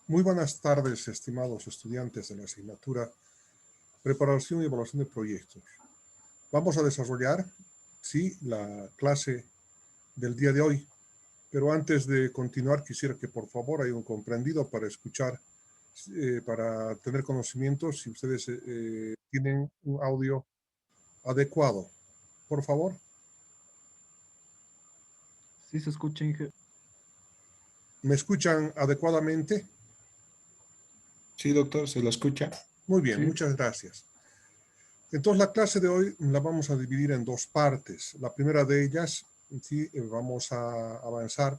Muy buenas tardes, estimados estudiantes de la asignatura Preparación y Evaluación de Proyectos. Vamos a desarrollar, sí, la clase del día de hoy, pero antes de continuar quisiera que por favor haya un comprendido para escuchar, para tener conocimientos si ustedes tienen un audio adecuado. Por favor. Sí se escucha, Inge. ¿Me escuchan adecuadamente? Sí, doctor, ¿se lo escucha? Muy bien, Sí. muchas gracias. Entonces la clase de hoy la vamos a dividir en dos partes. La primera de ellas, sí, vamos a avanzar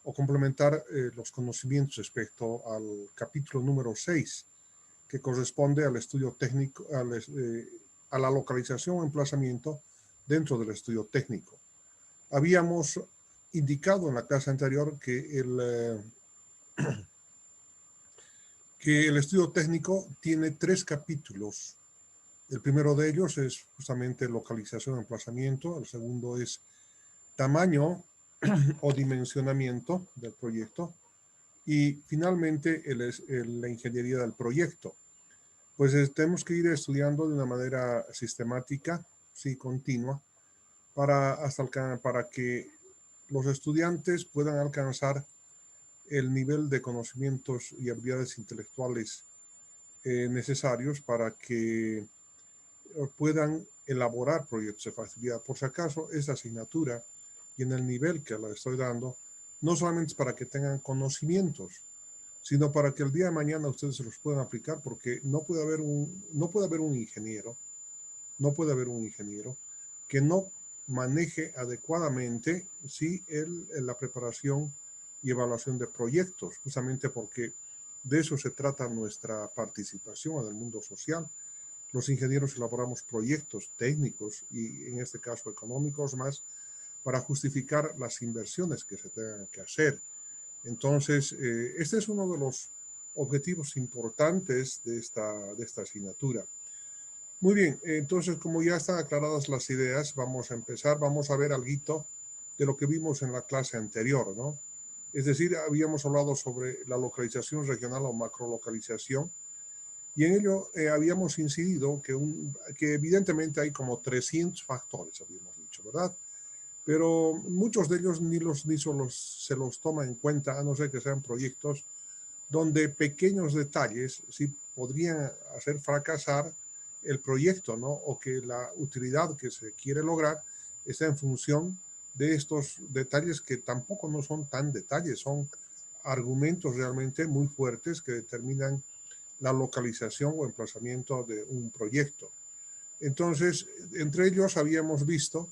o complementar los conocimientos respecto al capítulo número 6, que corresponde al estudio técnico, a la localización o emplazamiento dentro del estudio técnico. Habíamos indicado en la clase anterior que el estudio técnico tiene 3 capítulos. El primero de ellos es justamente localización y emplazamiento, el segundo es tamaño o dimensionamiento del proyecto y finalmente la ingeniería del proyecto. Pues tenemos que ir estudiando de una manera sistemática, sí, continua, para que los estudiantes puedan alcanzar el nivel de conocimientos y habilidades intelectuales necesarios para que puedan elaborar proyectos de facilidad. Por si acaso, esta asignatura y en el nivel que la estoy dando, no solamente es para que tengan conocimientos, sino para que el día de mañana ustedes se los puedan aplicar, porque no puede haber un ingeniero, no puede haber un ingeniero que no maneje adecuadamente sí, la preparación y evaluación de proyectos, justamente porque de eso se trata nuestra participación en el mundo social. Los ingenieros elaboramos proyectos técnicos y en este caso económicos más para justificar las inversiones que se tengan que hacer. Entonces, este es uno de los objetivos importantes de esta asignatura. Muy bien, entonces como ya están aclaradas las ideas, vamos a empezar, vamos a ver algo de lo que vimos en la clase anterior, ¿no? Es decir, habíamos hablado sobre la localización regional o macrolocalización, y en ello habíamos incidido que evidentemente hay como 300 factores, habíamos dicho, ¿verdad? Pero muchos de ellos ni se los toma en cuenta, a no ser que sean proyectos donde pequeños detalles sí podrían hacer fracasar el proyecto, ¿no? O que la utilidad que se quiere lograr está en función de estos detalles que tampoco no son tan detalles, son argumentos realmente muy fuertes que determinan la localización o emplazamiento de un proyecto. Entonces, entre ellos habíamos visto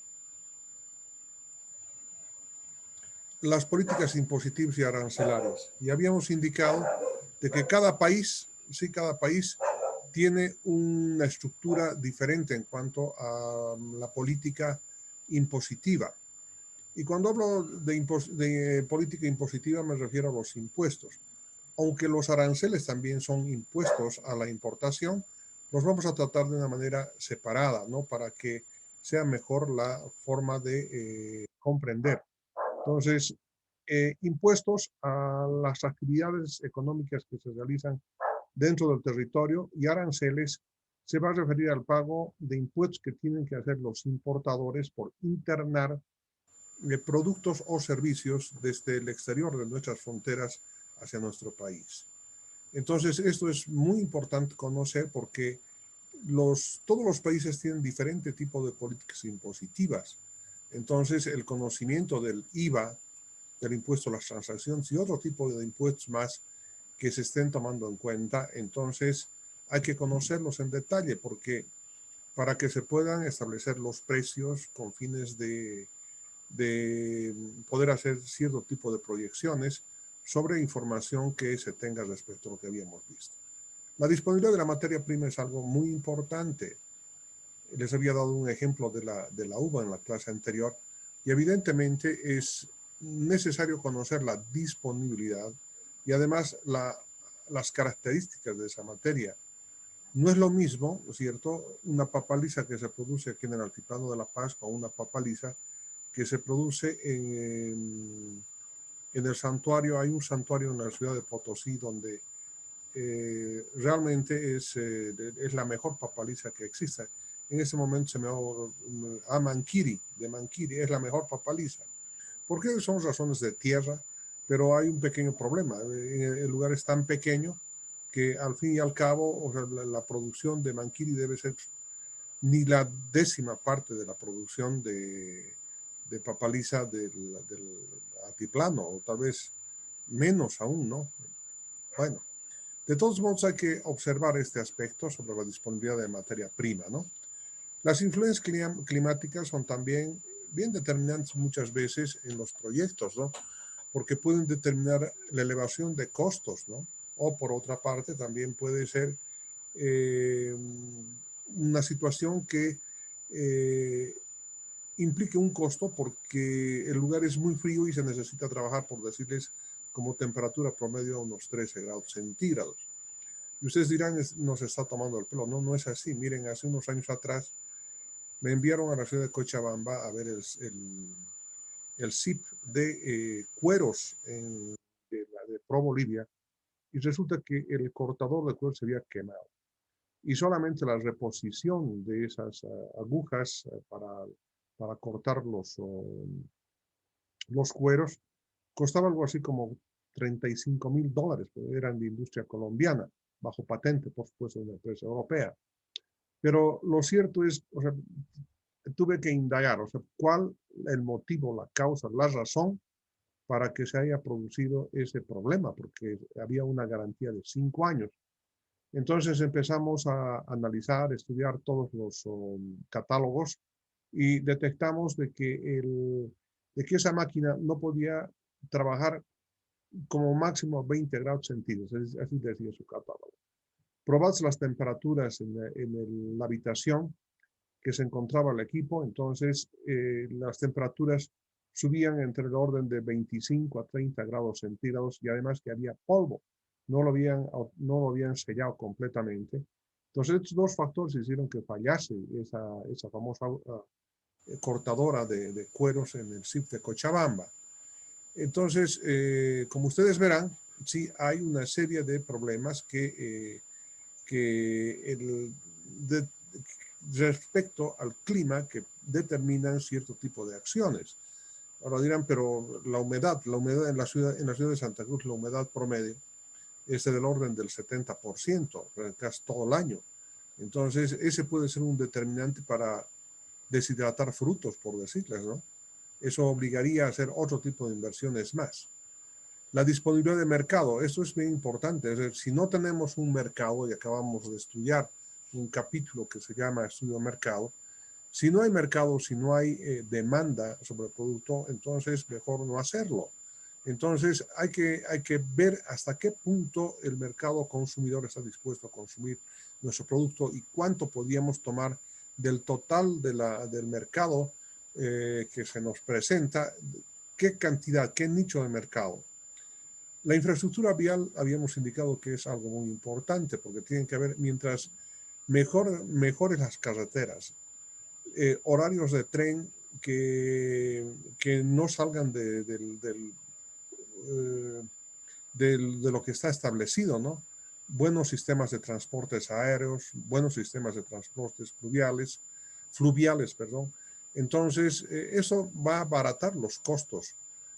las políticas impositivas y arancelarias y habíamos indicado de que cada país tiene una estructura diferente en cuanto a la política impositiva. Y cuando hablo de política impositiva me refiero a los impuestos. Aunque los aranceles también son impuestos a la importación, los vamos a tratar de una manera separada, ¿no? Para que sea mejor la forma de comprender. Entonces, impuestos a las actividades económicas que se realizan dentro del territorio y aranceles se va a referir al pago de impuestos que tienen que hacer los importadores por internar productos o servicios desde el exterior de nuestras fronteras hacia nuestro país. Entonces, esto es muy importante conocer porque todos los países tienen diferente tipo de políticas impositivas. Entonces, el conocimiento del IVA, del impuesto a las transacciones y otro tipo de impuestos más que se estén tomando en cuenta, entonces hay que conocerlos en detalle porque para que se puedan establecer los precios con fines de poder hacer cierto tipo de proyecciones sobre información que se tenga respecto a lo que habíamos visto. La disponibilidad de la materia prima es algo muy importante. Les había dado un ejemplo de la uva en la clase anterior y evidentemente es necesario conocer la disponibilidad y además las características de esa materia. No es lo mismo, ¿cierto?, una papa lisa que se produce aquí en el Altiplano de La Paz con una papa lisa que se produce en en el santuario, hay un santuario en la ciudad de Potosí donde realmente es la mejor papaliza que existe. En ese momento se me a Manquiri, de Manquiri, es la mejor papaliza. Porque son razones de tierra, pero hay un pequeño problema. El lugar es tan pequeño que al fin y al cabo, o sea, la producción de Manquiri debe ser ni la 10ª parte de la producción de papaliza del altiplano, o tal vez menos aún, ¿no? Bueno, de todos modos hay que observar este aspecto sobre la disponibilidad de materia prima, ¿no? Las influencias climáticas son también bien determinantes muchas veces en los proyectos, ¿no? Porque pueden determinar la elevación de costos, ¿no? O por otra parte también puede ser una situación que implique un costo porque el lugar es muy frío y se necesita trabajar, por decirles, como temperatura promedio a unos 13 grados centígrados. Y ustedes dirán, nos está tomando el pelo. No, no es así. Miren, hace unos años atrás me enviaron a la ciudad de Cochabamba a ver el CIP de cueros de Pro Bolivia, y resulta que el cortador de cueros se había quemado. Y solamente la reposición de esas agujas para cortar los cueros costaba algo así como $35,000, eran de industria colombiana, bajo patente, por supuesto, de una empresa europea. Pero lo cierto es, o sea, tuve que indagar, o sea, cuál el motivo, la causa, la razón para que se haya producido ese problema, porque había una garantía de 5 años. Entonces empezamos a analizar, estudiar todos los catálogos y detectamos de que esa máquina no podía trabajar como máximo 20 grados centígrados, así decía su catálogo. Probadas las temperaturas en la habitación que se encontraba el equipo, entonces las temperaturas subían entre el orden de 25 a 30 grados centígrados y además que había polvo, no lo habían sellado completamente. Entonces estos dos factores hicieron que fallase esa famosa cortadora de cueros en el CIP de Cochabamba. Entonces, como ustedes verán, sí hay una serie de problemas que respecto al clima que determinan cierto tipo de acciones. Ahora dirán, pero la humedad en la ciudad de Santa Cruz, la humedad promedio es del orden del 70%, casi todo el año. Entonces, ese puede ser un determinante para deshidratar frutos, por decirles, ¿no? Eso obligaría a hacer otro tipo de inversiones más. La disponibilidad de mercado, esto es bien importante. Es decir, si no tenemos un mercado, y acabamos de estudiar un capítulo que se llama Estudio de Mercado, si no hay mercado, si no hay demanda sobre el producto, entonces mejor no hacerlo. Entonces hay que ver hasta qué punto el mercado consumidor está dispuesto a consumir nuestro producto y cuánto podríamos tomar del total del mercado que se nos presenta, qué cantidad, qué nicho de mercado. La infraestructura vial habíamos indicado que es algo muy importante porque tienen que haber, mientras mejores las carreteras, horarios de tren que no salgan de lo que está establecido, ¿no? Buenos sistemas de transportes aéreos, buenos sistemas de transportes fluviales, perdón. Entonces, eso va a abaratar los costos.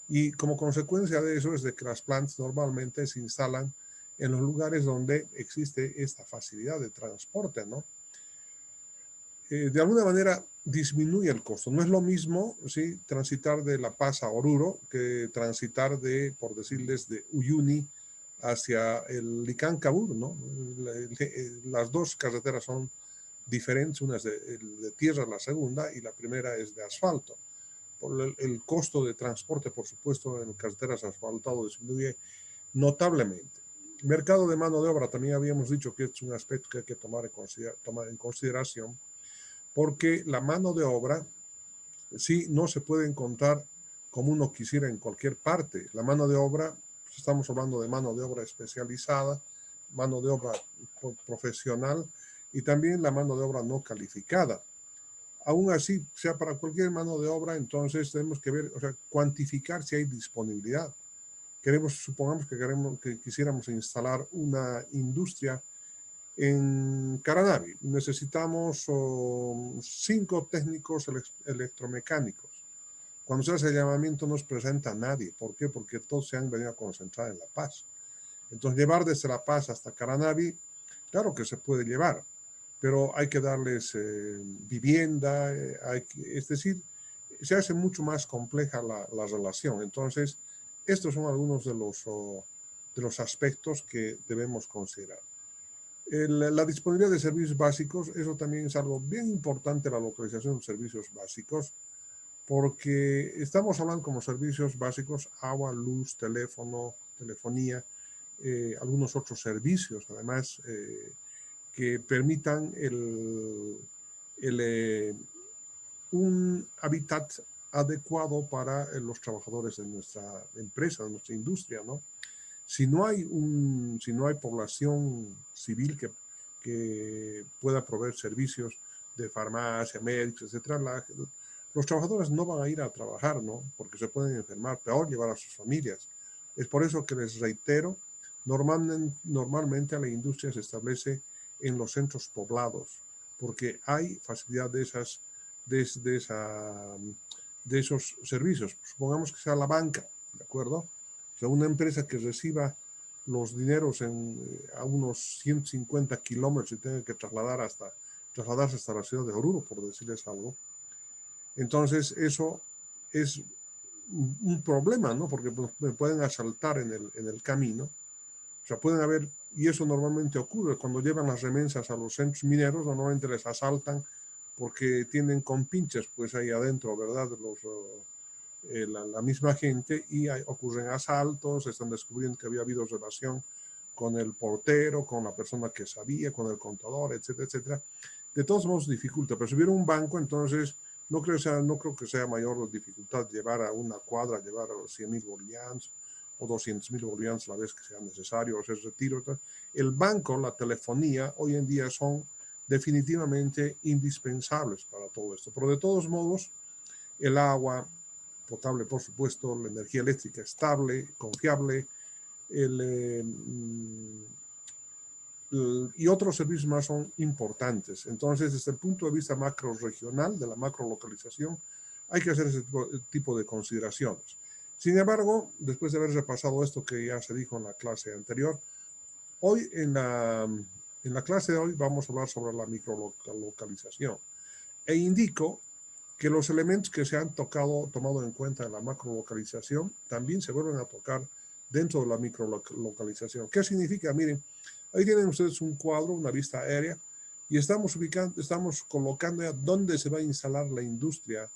Y como consecuencia de eso es de que las plantas normalmente se instalan en los lugares donde existe esta facilidad de transporte, ¿no? De alguna manera disminuye el costo. No es lo mismo, ¿sí?, transitar de La Paz a Oruro que transitar por decirles, de Uyuni hacia el Licancabur, ¿no? Las dos carreteras son diferentes, una es de tierra, la segunda, y la primera es de asfalto. Por el costo de transporte, por supuesto, en carreteras asfaltadas disminuye notablemente. Mercado de mano de obra, también habíamos dicho que es un aspecto que hay que tomar en consideración, porque la mano de obra sí no se puede encontrar como uno quisiera en cualquier parte. La mano de obra, pues estamos hablando de mano de obra especializada, mano de obra profesional y también la mano de obra no calificada. Aún así, sea para cualquier mano de obra, entonces tenemos que ver, o sea, cuantificar si hay disponibilidad. supongamos que quisiéramos instalar una industria en Caranavi. Necesitamos 5 técnicos electromecánicos. Cuando se hace el llamamiento no se presenta a nadie. ¿Por qué? Porque todos se han venido a concentrar en La Paz. Entonces, llevar desde La Paz hasta Caranavi, claro que se puede llevar, pero hay que darles vivienda, es decir, se hace mucho más compleja la relación. Entonces, estos son algunos de los aspectos que debemos considerar. La disponibilidad de servicios básicos, eso también es algo bien importante, la localización de servicios básicos, porque estamos hablando como servicios básicos, agua, luz, teléfono, telefonía, algunos otros servicios, además, que permitan un hábitat adecuado para los trabajadores de nuestra empresa, de nuestra industria, ¿no? Si no hay población civil que pueda proveer servicios de farmacia, médicos, etcétera, los trabajadores no van a ir a trabajar, ¿no? Porque se pueden enfermar, peor llevar a sus familias. Es por eso que les reitero, normalmente la industria se establece en los centros poblados, porque hay facilidad de esos servicios. Supongamos que sea la banca, ¿de acuerdo? O sea, una empresa que reciba los dineros a unos 150 kilómetros y tenga que trasladarse hasta la ciudad de Oruro, por decirles algo. Entonces, eso es un problema, ¿no? Porque me pueden asaltar en el camino. O sea, pueden haber, y eso normalmente ocurre, cuando llevan las remesas a los centros mineros, normalmente les asaltan porque tienen compinches, pues ahí adentro, ¿verdad? La misma gente, y ocurren asaltos, están descubriendo que había habido relación con el portero, con la persona que sabía, con el contador, etcétera, etcétera. De todos modos dificulta, pero si hubiera un banco, entonces no creo que sea mayor dificultad llevar a una cuadra, llevar a 100.000 bolivianos o 200.000 bolivianos a la vez que sea necesario hacer retiro. El banco, la telefonía, hoy en día son definitivamente indispensables para todo esto. Pero de todos modos, el agua potable, por supuesto, la energía eléctrica estable, confiable, y otros servicios más son importantes. Entonces, desde el punto de vista macro regional, de la macro localización, hay que hacer ese tipo de consideraciones. Sin embargo, después de haber repasado esto que ya se dijo en la clase anterior, hoy en la clase de hoy vamos a hablar sobre la microlocalización. E indico que los elementos que se han tomado en cuenta en la macrolocalización también se vuelven a tocar dentro de la microlocalización. ¿Qué significa? Miren, ahí tienen ustedes un cuadro, una vista aérea, y estamos colocando ya dónde se va a instalar la industria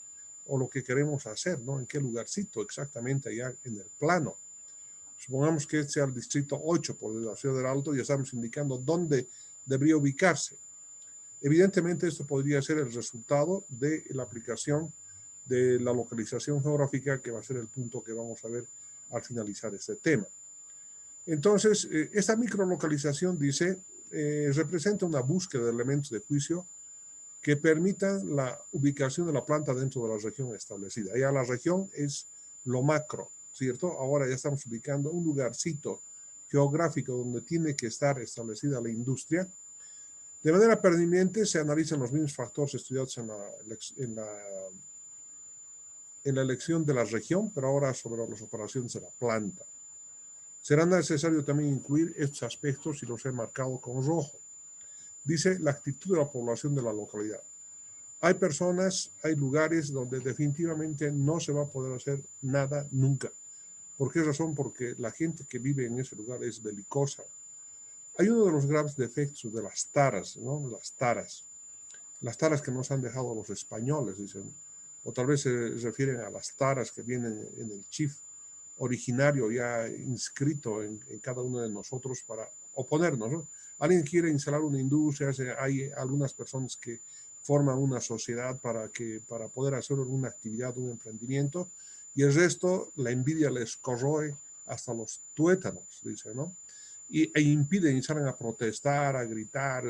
o lo que queremos hacer, ¿no? En qué lugarcito exactamente allá en el plano. Supongamos que este sea el distrito 8 por la ciudad del Alto, y estamos indicando dónde debería ubicarse. Evidentemente, esto podría ser el resultado de la aplicación de la localización geográfica, que va a ser el punto que vamos a ver al finalizar este tema. Entonces, esta microlocalización, dice, representa una búsqueda de elementos de juicio que permitan la ubicación de la planta dentro de la región establecida. Ya la región es lo macro, ¿cierto? Ahora ya estamos ubicando un lugarcito geográfico donde tiene que estar establecida la industria. De manera pertinente se analizan los mismos factores estudiados en la elección de la región, pero ahora sobre las operaciones de la planta. Será necesario también incluir estos aspectos y los he marcado con rojo. Dice la actitud de la población de la localidad. Hay personas, hay lugares donde definitivamente no se va a poder hacer nada nunca. ¿Por qué razón? Porque la gente que vive en ese lugar es belicosa. Hay uno de los graves defectos de las taras, ¿no? Las taras que nos han dejado los españoles, dicen, o tal vez se refieren a las taras que vienen en el chif originario ya inscrito en cada uno de nosotros para oponernos, ¿no? Alguien quiere instalar una industria, hay algunas personas que forman una sociedad para poder hacer una actividad, un emprendimiento, y el resto, la envidia les corroe hasta los tuétanos, dice, ¿no? E impiden y salen a protestar, a gritar,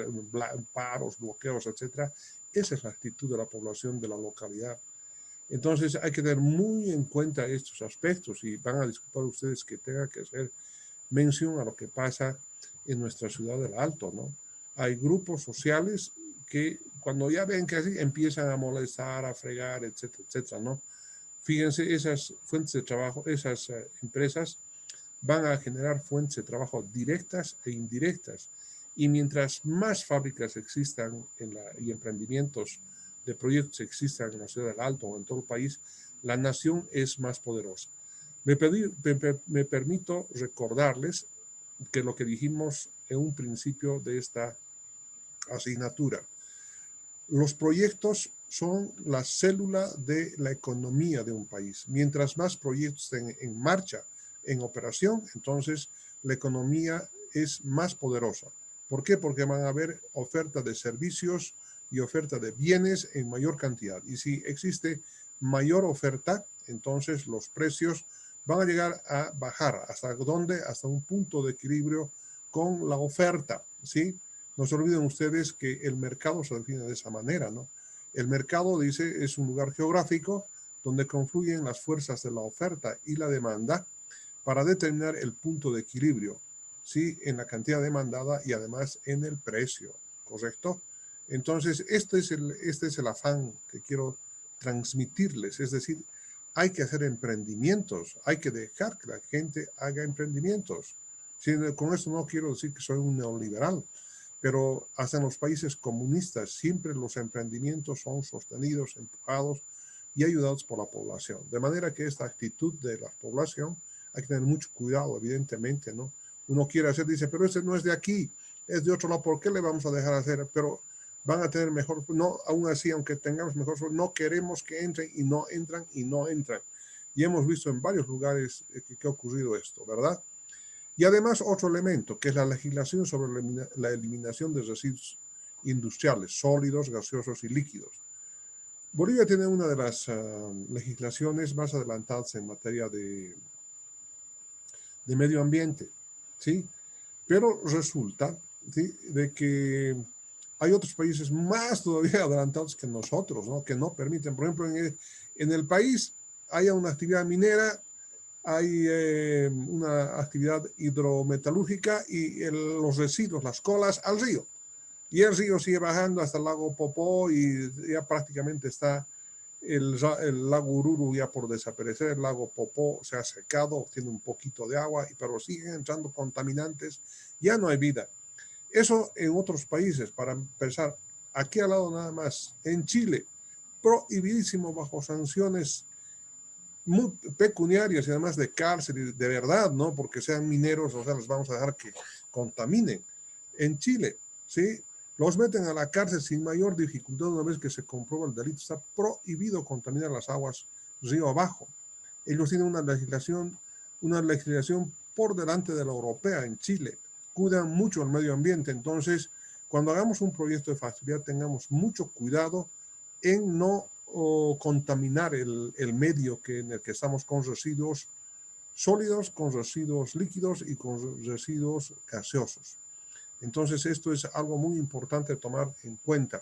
paros, bloqueos, etcétera. Esa es la actitud de la población de la localidad. Entonces hay que tener muy en cuenta estos aspectos y van a disculpar ustedes que tenga que hacer mención a lo que pasa en nuestra ciudad del Alto, ¿no? Hay grupos sociales que cuando ya ven que así empiezan a molestar, a fregar, etcétera, etcétera, ¿no? Fíjense, esas fuentes de trabajo, esas empresas van a generar fuentes de trabajo directas e indirectas. Y mientras más fábricas existan y emprendimientos de proyectos existan en la ciudad del Alto o en todo el país, la nación es más poderosa. Me permito recordarles que lo que dijimos en un principio de esta asignatura. Los proyectos son la célula de la economía de un país. Mientras más proyectos estén en marcha, en operación, entonces la economía es más poderosa. ¿Por qué? Porque van a haber oferta de servicios y oferta de bienes en mayor cantidad. Y si existe mayor oferta, entonces los precios van a llegar a bajar. ¿Hasta dónde? Hasta un punto de equilibrio con la oferta, ¿sí? No se olviden ustedes que el mercado se define de esa manera, ¿no? El mercado, dice, es un lugar geográfico donde confluyen las fuerzas de la oferta y la demanda para determinar el punto de equilibrio, ¿sí? En la cantidad demandada y además en el precio, ¿correcto? Entonces, este es el afán que quiero transmitirles, es decir, hay que hacer emprendimientos, hay que dejar que la gente haga emprendimientos. ¿Sí? Con esto no quiero decir que soy un neoliberal, pero hasta en los países comunistas siempre los emprendimientos son sostenidos, empujados y ayudados por la población. De manera que esta actitud de la población hay que tener mucho cuidado, evidentemente, ¿no? Uno quiere hacer, dice, pero ese no es de aquí, es de otro lado, ¿por qué le vamos a dejar hacer? Pero van a tener mejor, no, aún así, aunque tengamos mejor, no queremos que entren y no entran y no entran. Y hemos visto en varios lugares que ha ocurrido esto, ¿verdad? Y además otro elemento, que es la legislación sobre la eliminación de residuos industriales, sólidos, gaseosos y líquidos. Bolivia tiene una de las legislaciones más adelantadas en materia de medio ambiente, ¿sí? Pero resulta, ¿sí?, de que hay otros países más todavía adelantados que nosotros, ¿no?, que no permiten. Por ejemplo, en el país hay una actividad minera, hay una actividad hidrometalúrgica y los residuos, las colas, al río. Y el río sigue bajando hasta el lago Popó y ya prácticamente está el lago Ururu ya por desaparecer. El lago Popó se ha secado, tiene un poquito de agua, pero siguen entrando contaminantes, ya no hay vida. Eso en otros países, para empezar, aquí al lado nada más, en Chile, prohibidísimo bajo sanciones muy pecuniarias y además de cárcel y de verdad, ¿no? Porque sean mineros, o sea, los vamos a dejar que contaminen. En Chile, ¿sí?, los meten a la cárcel sin mayor dificultad una vez que se comprueba el delito. Está prohibido contaminar las aguas río abajo. Ellos tienen una legislación por delante de la europea en Chile. Cuidan mucho el medio ambiente. Entonces, cuando hagamos un proyecto de facilidad, tengamos mucho cuidado en no contaminar el medio en el que estamos con residuos sólidos, con residuos líquidos y con residuos gaseosos. Entonces, esto es algo muy importante tomar en cuenta.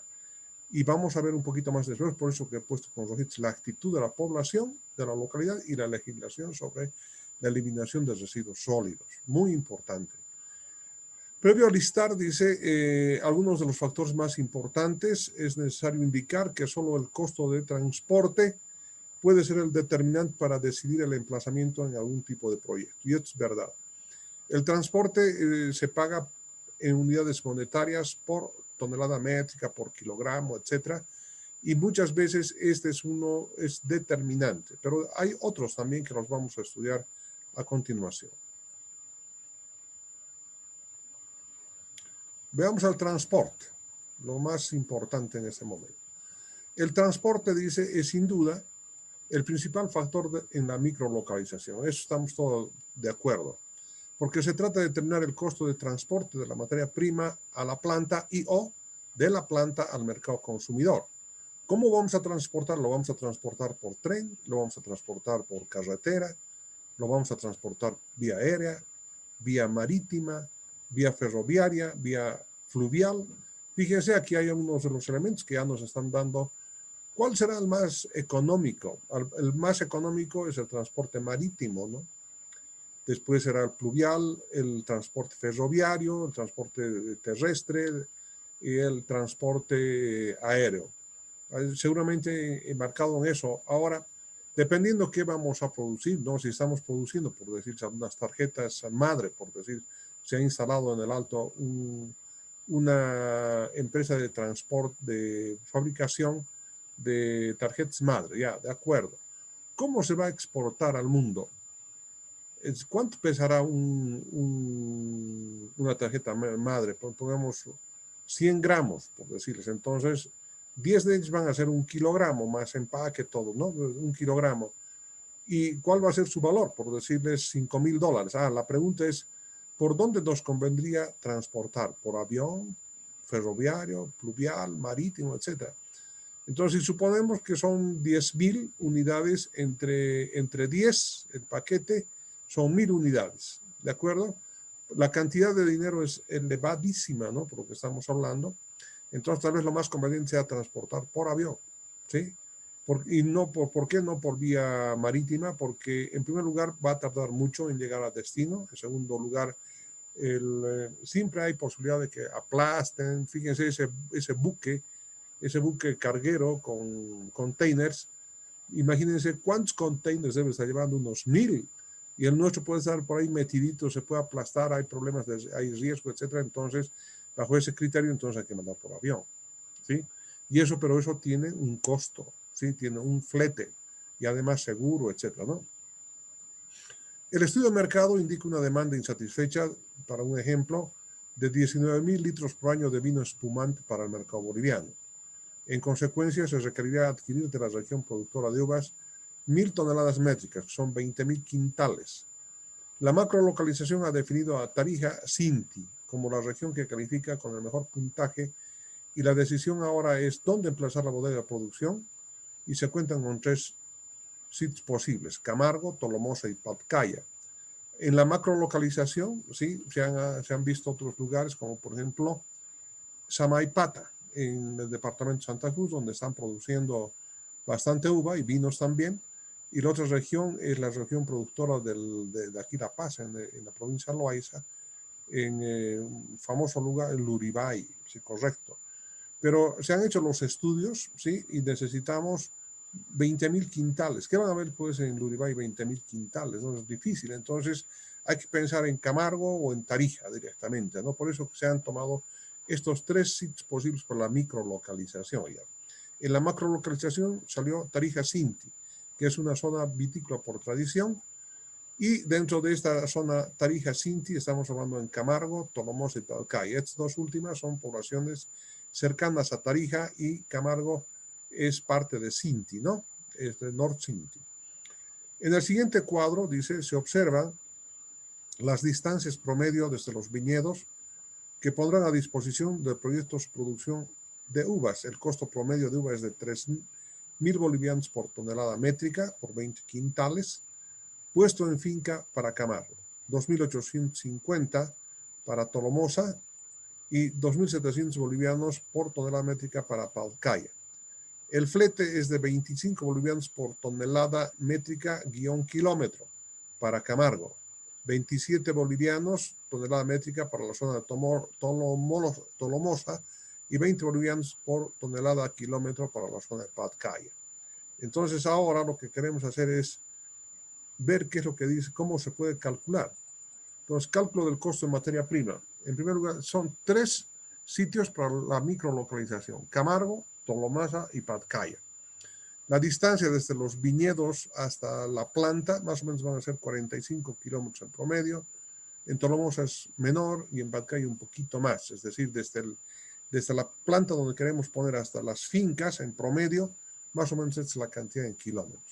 Y vamos a ver un poquito más después, por eso que he puesto con rojitos la actitud de la población, de la localidad y la legislación sobre la eliminación de residuos sólidos. Muy importante. Previo a listar, dice, algunos de los factores más importantes, es necesario indicar que solo el costo de transporte puede ser el determinante para decidir el emplazamiento en algún tipo de proyecto. Y esto es verdad. El transporte se paga en unidades monetarias por tonelada métrica, por kilogramo, etcétera. Y muchas veces este es determinante, pero hay otros también que los vamos a estudiar a continuación. Veamos al transporte, lo más importante en este momento. El transporte, dice, es sin duda el principal factor en la microlocalización. Eso estamos todos de acuerdo, porque se trata de determinar el costo de transporte de la materia prima a la planta y o de la planta al mercado consumidor. ¿Cómo vamos a transportar? Lo vamos a transportar por tren, lo vamos a transportar por carretera, lo vamos a transportar vía aérea, vía marítima, vía ferroviaria, vía fluvial. Fíjense, aquí hay unos de los elementos que ya nos están dando ¿Cuál será el más económico? El más económico es el transporte marítimo, ¿no? Después será el pluvial, el transporte ferroviario, el transporte terrestre y el transporte aéreo. Seguramente embarcado en eso. Ahora, dependiendo qué vamos a producir, ¿no? Si estamos produciendo, por decir, unas tarjetas madre, por decir, se ha instalado en el Alto una empresa de transporte, de fabricación de tarjetas madre, ya, de acuerdo. ¿Cómo se va a exportar al mundo? ¿Cuánto pesará una tarjeta madre? Pongamos 100 gramos, por decirles. Entonces, 10 de ellos van a ser 1 kilogramo, más empaque, todo, ¿no? 1 kilogramo. ¿Y cuál va a ser su valor? Por decirles $5,000. La pregunta es, ¿por dónde nos convendría transportar? ¿Por avión, ferroviario, pluvial, marítimo, etcétera? Entonces, si suponemos que son 10,000 unidades entre 10, el paquete, son 1,000 unidades, ¿de acuerdo? La cantidad de dinero es elevadísima, ¿no? Por lo que estamos hablando. Entonces, tal vez lo más conveniente sea transportar por avión, ¿sí? Y no ¿por qué no por vía marítima? Porque, en primer lugar, va a tardar mucho en llegar al destino. En segundo lugar, siempre hay posibilidad de que aplasten. Fíjense ese buque carguero con containers. Imagínense cuántos containers debe estar llevando, unos 1,000. Y el nuestro puede estar por ahí metidito, se puede aplastar, hay problemas, hay riesgo, etcétera. Entonces, bajo ese criterio, entonces hay que mandar por avión, ¿sí? Pero eso tiene un costo, ¿sí? Tiene un flete y además seguro, etcétera, ¿no? El estudio de mercado indica una demanda insatisfecha, para un ejemplo, de 19,000 litros por año de vino espumante para el mercado boliviano. En consecuencia, se requeriría adquirir de la región productora de uvas 1,000 toneladas métricas, que son 20,000 quintales. La macrolocalización ha definido a Tarija-Sinti como la región que califica con el mejor puntaje, y la decisión ahora es dónde emplazar la bodega de producción, y se cuentan con 3 sitios posibles: Camargo, Tolomosa y Patcaya. En la macrolocalización, sí, se han visto otros lugares, como por ejemplo Samaipata, en el departamento de Santa Cruz, donde están produciendo bastante uva y vinos también. Y la otra región es la región productora de aquí La Paz, en la provincia de Loaiza, en un famoso lugar, el Luribay, sí, correcto. Pero se han hecho los estudios, ¿sí? Y necesitamos 20,000 quintales. ¿Qué van a ver pues en Luribay 20,000 quintales? ¿No? Es difícil. Entonces hay que pensar en Camargo o en Tarija directamente, ¿no? Por eso se han tomado estos 3 sitios posibles por la microlocalización. Ya. En la macrolocalización salió Tarija-Sinti, que es una zona vitícola por tradición, y dentro de esta zona Tarija-Sinti estamos hablando en Camargo, Tolomosa y Patcaya. Estas dos últimas son poblaciones cercanas a Tarija, y Camargo es parte de Sinti, ¿no? Es de Nord-Sinti. En el siguiente cuadro, dice, se observan las distancias promedio desde los viñedos que pondrán a disposición de proyectos de producción de uvas. El costo promedio de uvas es de 3,000 bolivianos por tonelada métrica por 20 quintales, puesto en finca para Camargo, 2,850 para Tolomosa y 2,700 bolivianos por tonelada métrica para Patcaya. El flete es de 25 bolivianos por tonelada métrica /kilómetro para Camargo, 27 bolivianos tonelada métrica para la zona de Tolomosa y 20 bolivianos por tonelada kilómetro para la zona de Patcaya. Entonces ahora lo que queremos hacer es ver qué es lo que dice, cómo se puede calcular. Entonces, cálculo del costo de materia prima. En primer lugar, son 3 sitios para la microlocalización: Camargo, Tolomosa y Patcaya. La distancia desde los viñedos hasta la planta más o menos van a ser 45 kilómetros en promedio. En Tolomosa es menor y en Patcaya un poquito más, es decir, desde la planta donde queremos poner hasta las fincas en promedio, más o menos es la cantidad en kilómetros.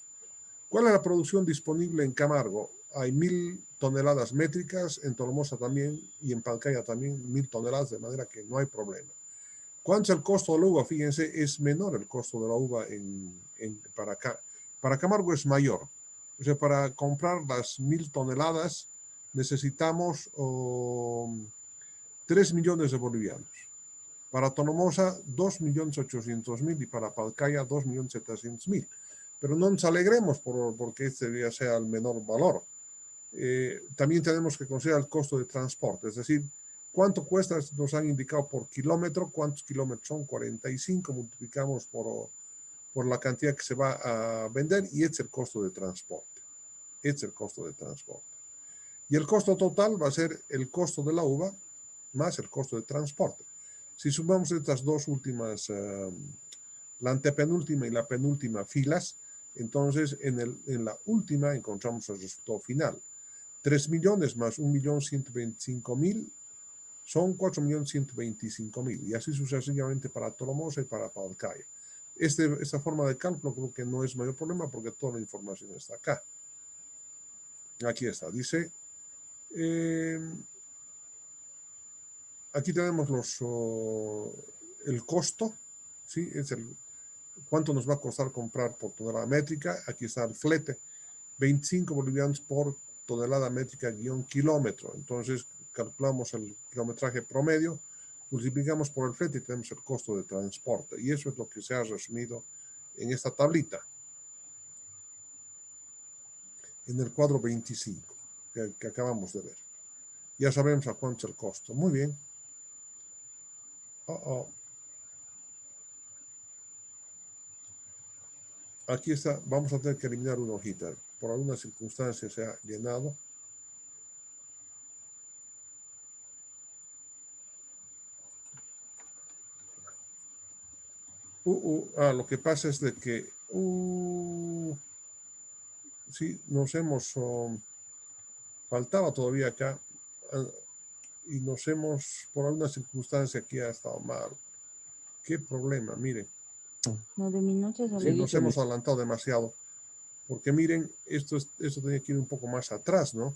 ¿Cuál es la producción disponible en Camargo? Hay 1,000 toneladas métricas, en Tolomosa también y en Patcaya también 1,000 toneladas, de manera que no hay problema. ¿Cuánto es el costo de la uva? Fíjense, es menor el costo de la uva para Camargo es mayor. O sea, para comprar las 1,000 toneladas necesitamos 3 millones de bolivianos. Para Tonomosa, 2.800.000 y para Palcaya, 2.700.000. Pero no nos alegremos porque este día sea el menor valor. También tenemos que considerar el costo de transporte, es decir, cuánto cuesta, nos han indicado por kilómetro, cuántos kilómetros son, 45, multiplicamos por la cantidad que se va a vender y este es el costo de transporte. Este es el costo de transporte. Y el costo total va a ser el costo de la uva más el costo de transporte. Si sumamos estas dos últimas, la antepenúltima y la penúltima filas, entonces en la última encontramos el resultado final. 3 millones más 1.125.000 son 4.125.000 y así sucesivamente para Tonomosa y para Palcaya. Esta forma de cálculo creo que no es mayor problema porque toda la información está acá. Aquí está, dice, aquí tenemos el costo, ¿sí? Es cuánto nos va a costar comprar por tonelada métrica. Aquí está el flete, 25 bolivianos por tonelada métrica guión kilómetro. Entonces calculamos el kilometraje promedio, multiplicamos por el flete y tenemos el costo de transporte. Y eso es lo que se ha resumido en esta tablita, en el cuadro 25 que acabamos de ver. Ya sabemos a cuánto es el costo. Muy bien. Aquí está, vamos a tener que eliminar una hojita. Por alguna circunstancia se ha llenado. Lo que pasa es de que sí, nos hemos faltaba todavía acá y nos hemos, por alguna circunstancia aquí ha estado mal. Qué problema, miren. No, de minutos Sí, nos hemos adelantado demasiado. Porque miren, esto tenía que ir un poco más atrás, ¿no?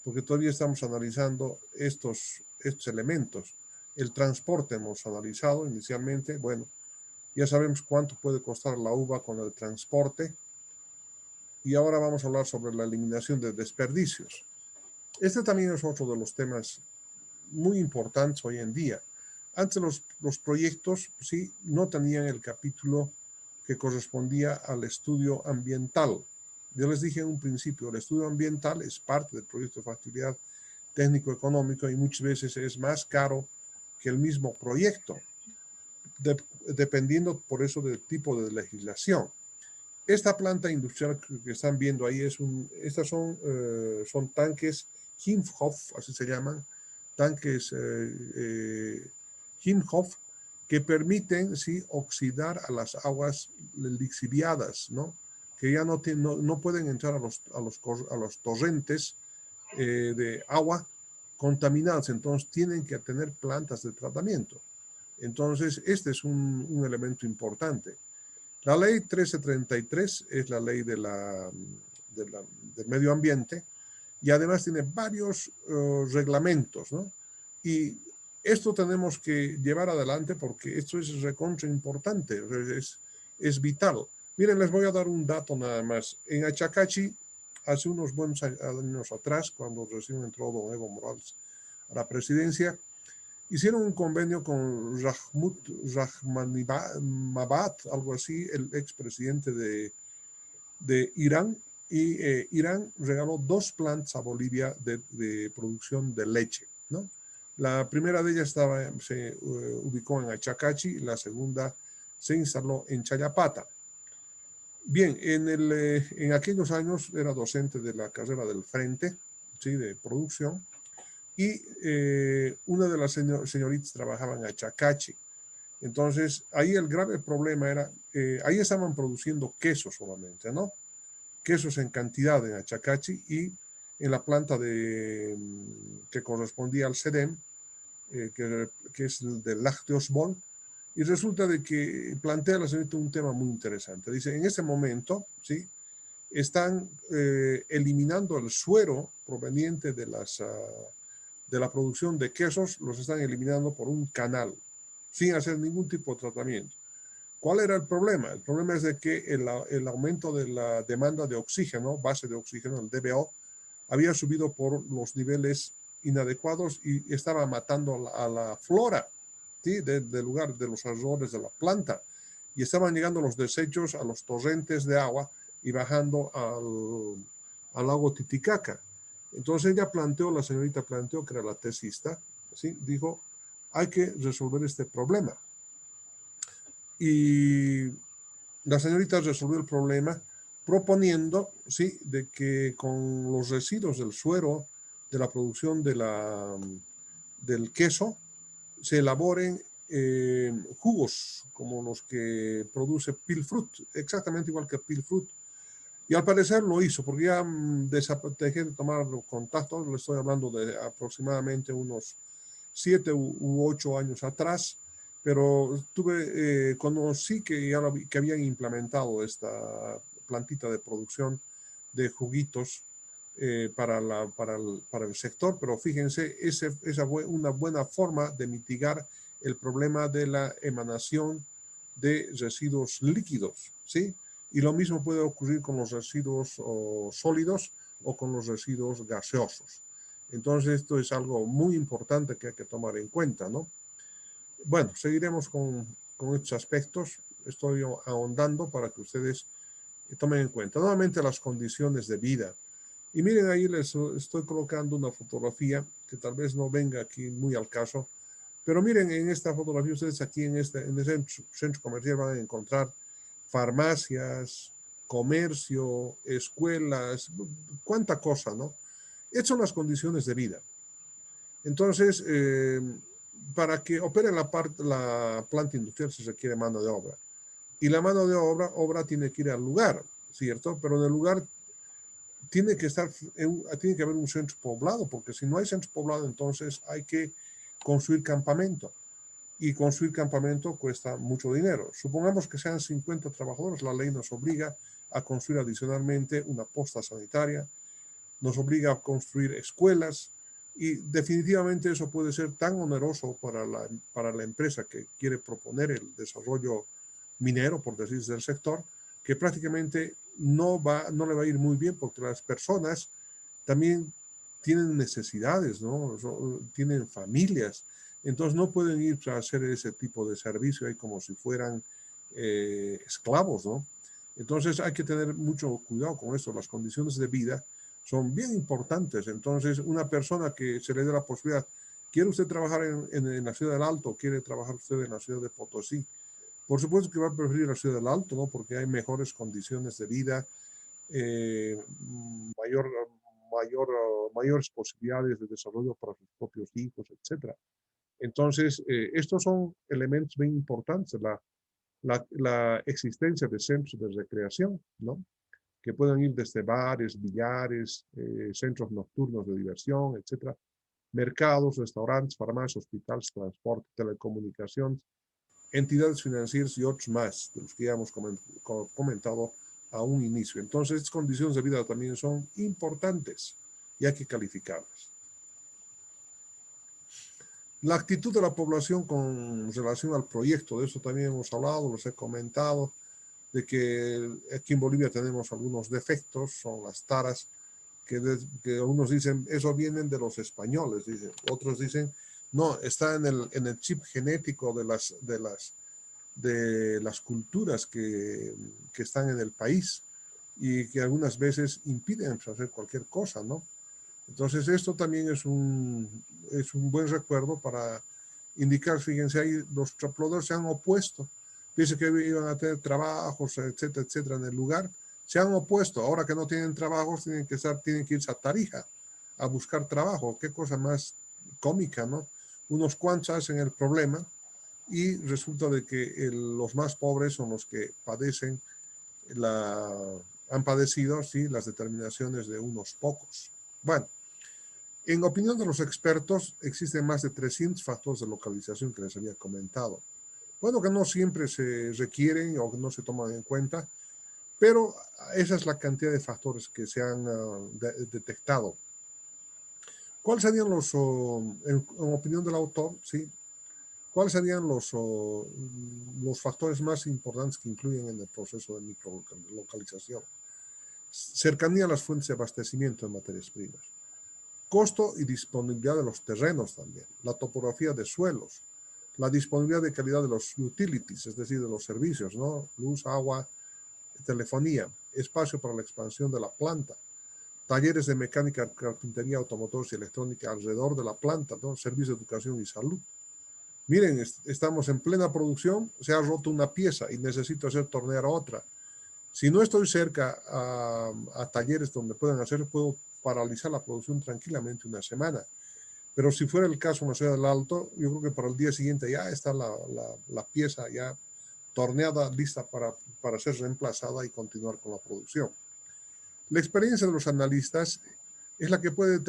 Porque todavía estamos analizando estos elementos. El transporte hemos analizado inicialmente. Bueno, ya sabemos cuánto puede costar la uva con el transporte. Y ahora vamos a hablar sobre la eliminación de desperdicios. Este también es otro de los temas muy importantes hoy en día. Antes los proyectos sí no tenían el capítulo que correspondía al estudio ambiental. Yo les dije en un principio, el estudio ambiental es parte del proyecto de factibilidad técnico-económico y muchas veces es más caro que el mismo proyecto, dependiendo por eso del tipo de legislación. Esta planta industrial que están viendo ahí estas son tanques Himhoff, así se llaman, tanques Himhoff, que permiten sí, oxidar a las aguas lixiviadas, ¿no? Que ya no pueden entrar a los torrentes de agua contaminadas, entonces tienen que tener plantas de tratamiento. Entonces, este es un elemento importante. La ley 1333 es la ley del medio ambiente y además tiene varios reglamentos, ¿no? Y esto tenemos que llevar adelante porque esto es recontra importante, es vital. Miren, les voy a dar un dato nada más. En Achacachi, hace unos buenos años atrás, cuando recién entró don Evo Morales a la presidencia, hicieron un convenio con Rahmanabad, algo así, el expresidente de Irán, y Irán regaló 2 plantas a Bolivia de producción de leche, ¿no? La primera de ellas se ubicó en Achacachi, la segunda se instaló en Chayapata. Bien, en aquellos años era docente de la carrera del frente, ¿sí? De producción, y una de las señoritas trabajaba en Achacachi. Entonces, ahí el grave problema era, ahí estaban produciendo quesos solamente, ¿no? Quesos en cantidad en Achacachi y en la planta que correspondía al SEDEM, que es el de Lácteos-Bol, y resulta de que plantea la señorita un tema muy interesante. Dice, en ese momento, ¿sí? Están eliminando el suero proveniente de la producción de quesos, los están eliminando por un canal, sin hacer ningún tipo de tratamiento. ¿Cuál era el problema? El problema es de que el aumento de la demanda de oxígeno, base de oxígeno, el DBO, había subido por los niveles inadecuados y estaba matando a la flora. ¿sí? Del lugar de los alrededores de la planta. Y estaban llegando los desechos a los torrentes de agua y bajando al lago Titicaca. Entonces ella planteó, la señorita planteó, que era la tesista, ¿sí? Dijo, hay que resolver este problema. Y la señorita resolvió el problema proponiendo, ¿sí?, de que con los residuos del suero de la producción del queso se elaboren jugos como los que produce Pilfrut, exactamente igual que Pilfrut. Y al parecer lo hizo, porque ya dejé de tomar contacto, le estoy hablando de aproximadamente unos 7 u 8 años atrás, pero conocí que que habían implementado esta plantita de producción de juguitos para el sector, pero fíjense, esa fue una buena forma de mitigar el problema de la emanación de residuos líquidos, ¿sí? Y lo mismo puede ocurrir con los residuos sólidos o con los residuos gaseosos. Entonces, esto es algo muy importante que hay que tomar en cuenta, ¿no? Bueno, seguiremos con estos aspectos. Estoy ahondando para que ustedes tomen en cuenta. Nuevamente, las condiciones de vida. Y miren, ahí les estoy colocando una fotografía que tal vez no venga aquí muy al caso, pero miren, en esta fotografía ustedes aquí en el centro comercial van a encontrar farmacias, comercio, escuelas, cuánta cosa, ¿no? Estas son las condiciones de vida. Entonces, para que opere la planta industrial se requiere mano de obra. Y la mano de obra tiene que ir al lugar, ¿cierto? Pero en el lugar tiene que haber un centro poblado, porque si no hay centro poblado, entonces hay que construir campamento. Y construir campamento cuesta mucho dinero. Supongamos que sean 50 trabajadores, la ley nos obliga a construir adicionalmente una posta sanitaria, nos obliga a construir escuelas, y definitivamente eso puede ser tan oneroso para la empresa que quiere proponer el desarrollo minero, por decirse, del sector, que prácticamente no le va a ir muy bien, porque las personas también tienen necesidades, ¿no? Tienen familias, entonces no pueden ir a hacer ese tipo de servicio ahí como si fueran esclavos, ¿no? Entonces hay que tener mucho cuidado con esto. Las condiciones de vida son bien importantes. Entonces, una persona que se le dé la posibilidad, ¿quiere usted trabajar en la ciudad del Alto? ¿Quiere trabajar usted en la ciudad de Potosí? Por supuesto que va a preferir la ciudad del Alto, ¿no? Porque hay mejores condiciones de vida, eh, mayor, mayores posibilidades de desarrollo para sus propios hijos, etc. Entonces, estos son elementos bien importantes, la existencia de centros de recreación, ¿no? Que pueden ir desde bares, billares, centros nocturnos de diversión, etcétera, mercados, restaurantes, farmacias, hospitales, transporte, telecomunicaciones, entidades financieras y otros más, de los que ya hemos comentado a un inicio. Entonces, estas condiciones de vida también son importantes y hay que calificarlas. La actitud de la población con relación al proyecto, de eso también hemos hablado, los he comentado, de que aquí en Bolivia tenemos algunos defectos, son las taras, que algunos dicen, eso vienen de los españoles, dicen. Otros dicen, no, está en el chip genético de las culturas que están en el país y que algunas veces impiden hacer cualquier cosa, ¿no? Entonces esto también es un buen recuerdo para indicar, fíjense, ahí los trapladores se han opuesto, dice que iban a tener trabajos, etcétera, etcétera, en el lugar, se han opuesto, ahora que no tienen trabajos tienen que irse a Tarija a buscar trabajo, qué cosa más cómica, ¿no? Unos cuantos hacen el problema y resulta de que los más pobres son los que padecen han padecido, sí, las determinaciones de unos pocos. Bueno, en opinión de los expertos, existen más de 300 factores de localización que les había comentado. Bueno, que no siempre se requieren o que no se toman en cuenta, pero esa es la cantidad de factores que se han detectado. ¿Cuáles serían en opinión del autor, sí, cuáles serían los factores más importantes que incluyen en el proceso de microlocalización? Cercanía a las fuentes de abastecimiento de materias primas. Costo y disponibilidad de los terrenos también, la topografía de suelos, la disponibilidad de calidad de los utilities, es decir, de los servicios, ¿no? Luz, agua, telefonía, espacio para la expansión de la planta, talleres de mecánica, carpintería, automotores y electrónica alrededor de la planta, ¿no? Servicios de educación y salud. Miren, estamos en plena producción, se ha roto una pieza y necesito hacer tornear otra. Si no estoy cerca a talleres donde puedan hacer, puedo paralizar la producción tranquilamente una semana. Pero si fuera el caso en la ciudad del Alto, yo creo que para el día siguiente ya está la pieza ya torneada, lista para ser reemplazada y continuar con la producción. La experiencia de los analistas es la que puede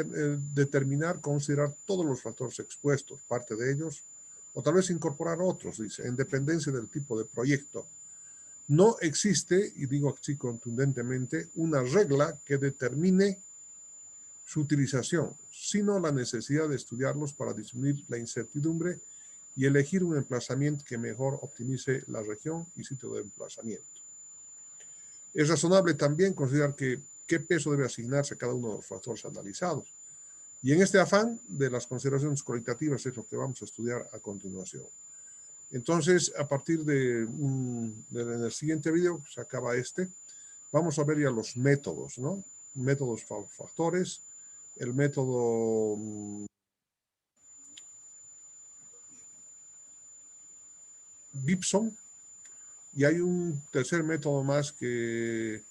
determinar, considerar todos los factores expuestos, parte de ellos, o tal vez incorporar otros, dice, en dependencia del tipo de proyecto. No existe, y digo así contundentemente, una regla que determine su utilización, sino la necesidad de estudiarlos para disminuir la incertidumbre y elegir un emplazamiento que mejor optimice la región y sitio de emplazamiento. Es razonable también considerar qué peso debe asignarse a cada uno de los factores analizados. Y en este afán de las consideraciones cualitativas es lo que vamos a estudiar a continuación. Entonces, a partir en el siguiente video, se acaba vamos a ver ya los métodos, ¿no? Métodos factores, el método Gibson, y hay un tercer método más que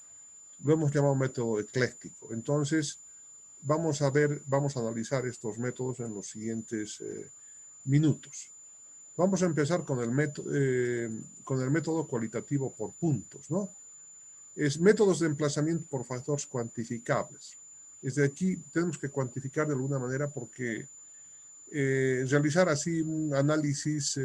lo hemos llamado método ecléctico. Entonces, vamos a analizar estos métodos en los siguientes minutos. Vamos a empezar con el método cualitativo por puntos, ¿no? Es métodos de emplazamiento por factores cuantificables. Desde aquí tenemos que cuantificar de alguna manera porque realizar así un análisis